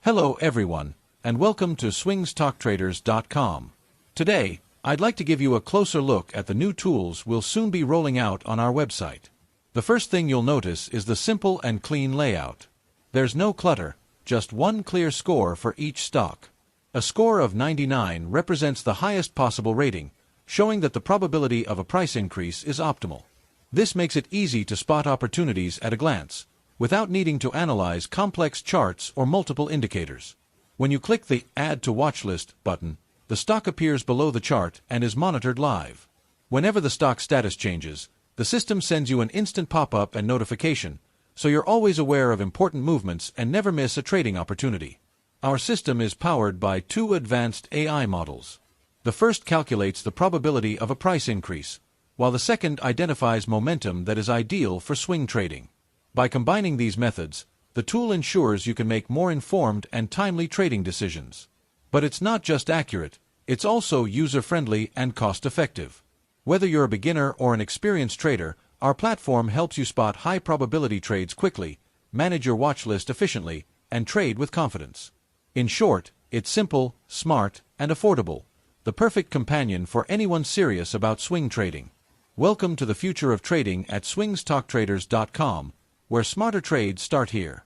Hello everyone, and welcome to swingstalktraders.com. Today, I'd like to give you a closer look at the new tools we'll soon be rolling out on our website. The first thing you'll notice is the simple and clean layout. There's no clutter, just one clear score for each stock. A score of 99 represents the highest possible rating, showing that the probability of a price increase is optimal. This makes it easy to spot opportunities at a glance, without needing to analyze complex charts or multiple indicators. When you click the Add to Watchlist button, the stock appears below the chart and is monitored live. Whenever the stock status changes, the system sends you an instant pop-up and notification, so you're always aware of important movements and never miss a trading opportunity. Our system is powered by two advanced AI models. The first calculates the probability of a price increase, while the second identifies momentum that is ideal for swing trading. By combining these methods, the tool ensures you can make more informed and timely trading decisions. But it's not just accurate, it's also user-friendly and cost-effective. Whether you're a beginner or an experienced trader, our platform helps you spot high-probability trades quickly, manage your watch list efficiently, and trade with confidence. In short, it's simple, smart, and affordable, the perfect companion for anyone serious about swing trading. Welcome to the future of trading at swingstalktraders.com, where smarter trades start here.